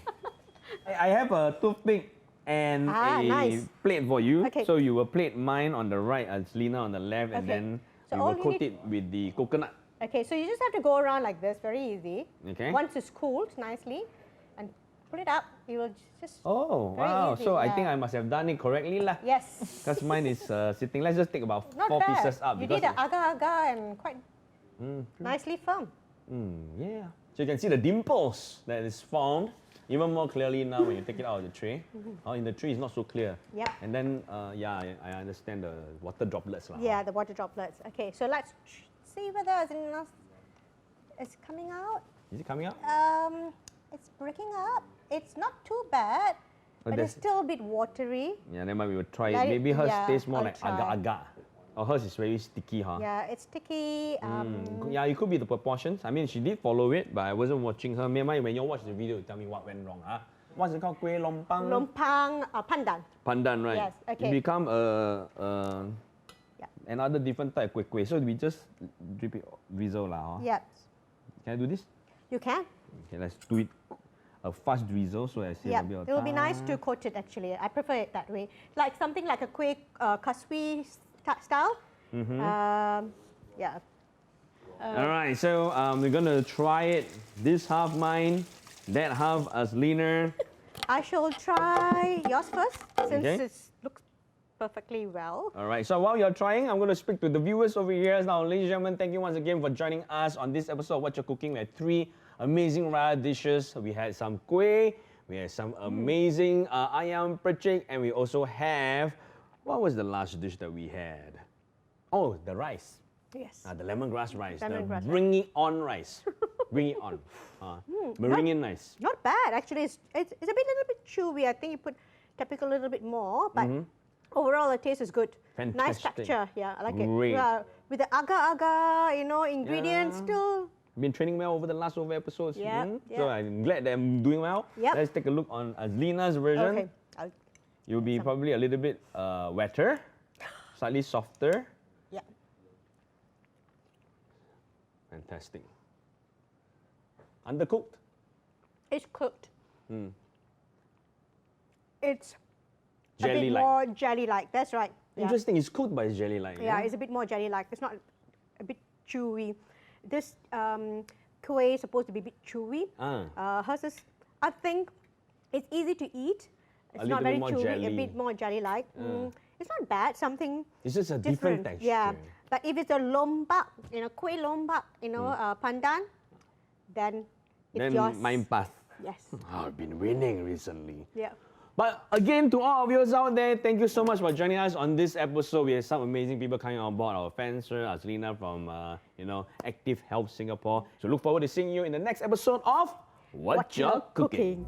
I have a toothpick and a nice. plate for you. Okay. So you will plate mine on the right, Azlina on the left, and Okay. then So we all will you coat need- it with the coconut. Okay, so you just have to go around like this, very easy. Okay. Once it's cooled nicely, and put it up, you will just. Oh, Very wow. easy, So I yeah. think I must have done it correctly lah. Yes. Because mine is sitting. Let's just take about Not 4 bad. pieces up. You because did the agar-agar and quite nicely firm. yeah. So you can see the dimples that is formed even more clearly now when you take it out of the tray. In the tray it's not so clear. Yep. And then, I understand the water droplets lah. Yeah, the water droplets. Okay, so let's see whether Azlina is coming out. Is it coming out? It's breaking up. It's not too bad, but it's still a bit watery. Yeah, then we will try Let it. Maybe hers tastes more I'll like try. agar-agar. Or hers is very sticky, huh? Yeah, it's sticky. Yeah, it could be the proportions. I mean, she did follow it, but I wasn't watching her. Maybe when you watch the video, tell me what went wrong, huh? What's it called? Kueh Lompang? Lompang Pandan. Pandan, right? Yes, okay. It become Yeah. another different type of kueh. So we just drip it, drizzle lah. Huh? Yep. Can I do this? You can. Okay, let's do it. A fast drizzle, so I see a Yeah, bit of it will be nice to coat it actually. I prefer it that way. Like something like a kueh kaswi style. Yeah. All right, so we're gonna try it. This half mine, that half Azlina. I shall try yours first since Okay. it looks perfectly well. All right, so while you're trying, I'm going to speak to the viewers over here. Now, ladies and gentlemen, thank you once again for joining us on this episode of Wot'cha Cooking. We had 3 amazing rare dishes. We had some kueh, we had some amazing Ayam Percik, and we also have, what was the last dish that we had? Oh, the rice. Yes. The lemongrass rice. Lemongrass The bring it on rice. Bring it on. Beringin rice. Not bad actually. It's a little bit chewy. I think you put typical a little bit more, but overall the taste is good. Nice Fantastic. texture. Yeah, I like Great. it. With the agar-agar, ingredients Yeah. still. Been training well over the last episodes. Yeah, So yeah. I'm glad that I'm doing well. Yep. Let's take a look on Azlina's version. Okay. I'll, You'll be probably a little bit wetter, slightly softer. yeah. Fantastic. Undercooked? It's cooked. It's a bit Jelly-like. more jelly-like. That's right. Yeah. Interesting, it's cooked but it's jelly-like. Yeah, it's a bit more jelly-like. It's not a bit chewy. This kueh is supposed to be a bit chewy. Hers is, I think, it's easy to eat. It's not little very bit more chewy, jelly. a bit more jelly-like. It's not bad. Something It's just a different texture. Yeah, but if it's a lombak, kueh lombak, pandan, then it's Then yours. mine path. Yes. I've been winning recently. Yeah. But again, to all of you out there, thank you so much for joining us on this episode. We have some amazing people coming on board. Our fencer, Azlina from, Active Health Singapore. So look forward to seeing you in the next episode of Wot'cha Cooking.